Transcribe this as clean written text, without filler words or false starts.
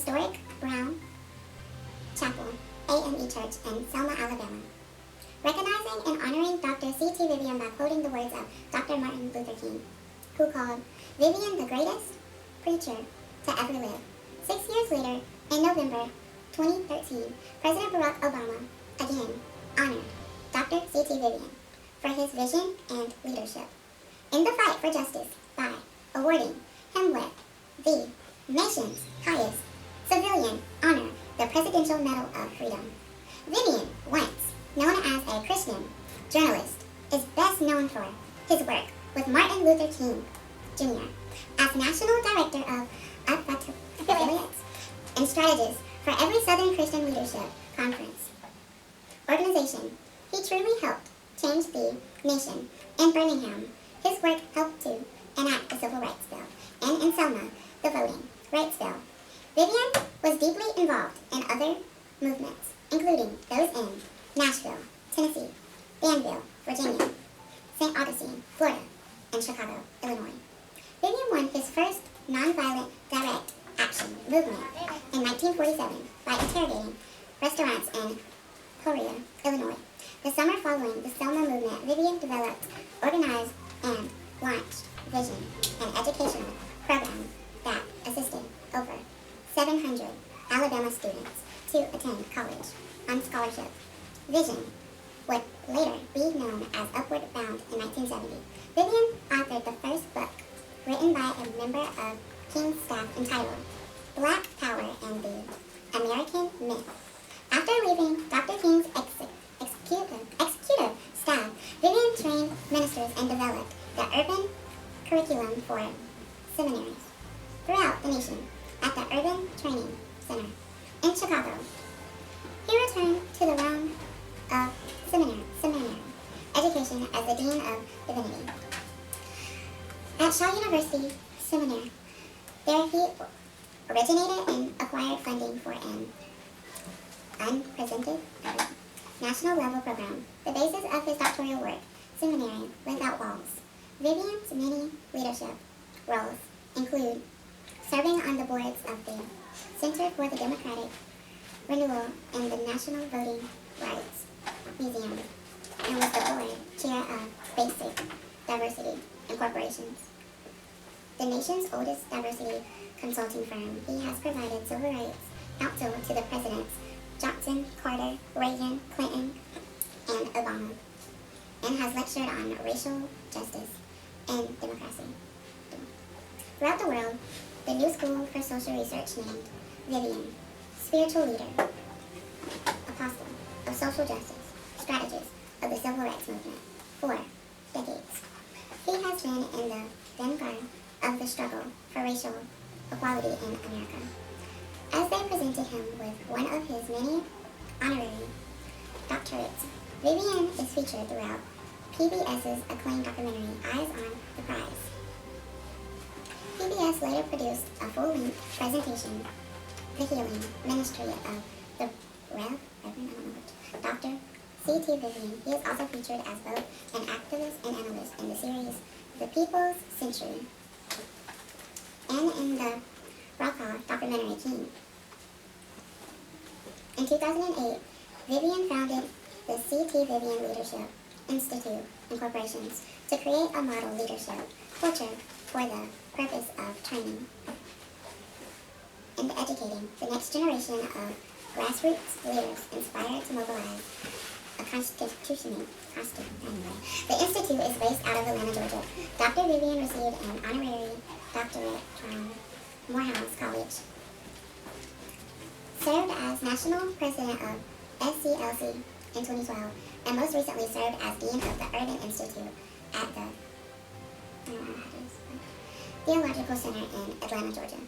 historic Brown Chapel AME Church in Selma, Alabama. Recognizing and honoring Dr. C.T. Vivian by quoting the words of Dr. Martin Luther King, who called Vivian the greatest preacher to ever live. 6 years later, in November 2013, President Barack Obama again honored Dr. C.T. Vivian for his vision and leadership in the fight for justice by awarding him with the nation's highest civilian honor, the Presidential Medal of Freedom. Vivian, once known as a Christian journalist, is best known for his work with Martin Luther King Jr. as National Director of Affiliates and Strategies for every Southern Christian Leadership Conference organization. He truly helped change the nation. In Birmingham, his work helped to enact the Civil Rights Bill, and in Selma, the Voting Rights Bill. Vivian was deeply involved in other movements, including those in Nashville, Tennessee, Danville, Virginia, St. Augustine, Florida, and Chicago, Illinois. Vivian won his first nonviolent direct action movement in 1947 by interrogating restaurants in Peoria, Illinois. The summer following the Selma movement, Vivian developed, organized, and launched vision and educational programs that assisted over 700 Alabama students to attend college on scholarship. Vision would later be known as Upward Bound in 1970. Vivian authored the first book written by a member of King's staff entitled Black Power and the American Myth. After leaving Dr. King's executive staff, Vivian trained ministers and developed the urban curriculum for seminaries throughout the nation at the Urban Training Center in Chicago. He returned to the realm of seminary education as the Dean of Divinity at Shaw University Seminary. There he originated and acquired funding for an unprecedented national level program, the basis of his doctoral work, Seminary Without Walls. Vivian's many leadership roles include serving on the boards of the Center for the Democratic Renewal and the National Voting Rights Museum, and was the board chair of Basic Diversity Incorporations, the nation's oldest diversity consulting firm. He has provided civil rights counsel to the presidents Johnson, Carter, Reagan, Clinton, and Obama, and has lectured on racial justice and democracy. Throughout the world, the New School for Social Research named Vivian spiritual leader, apostle of social justice, strategist of the civil rights movement for decades. He has been in the vanguard of the struggle for racial equality in America. As they presented him with one of his many honorary doctorates, Vivian is featured throughout PBS's acclaimed documentary Eyes on the Prize. PBS later produced a full-length presentation, The Healing Ministry of the Reverend Dr. C.T. Vivian. He is also featured as both an activist and analyst in the series The People's Century and in the Brokaw documentary King. In 2008, Vivian founded the C.T. Vivian Leadership Institute Incorporations to create a model leadership culture for the purpose of training and educating the next generation of grassroots leaders inspired to mobilize a constitutionally. The institute is based out of Atlanta, Georgia. Dr. Vivian received an honorary doctorate from Morehouse College, served as national president of SCLC in 2012, and most recently served as dean of the Urban Institute at the Theological Center in Atlanta, Georgia.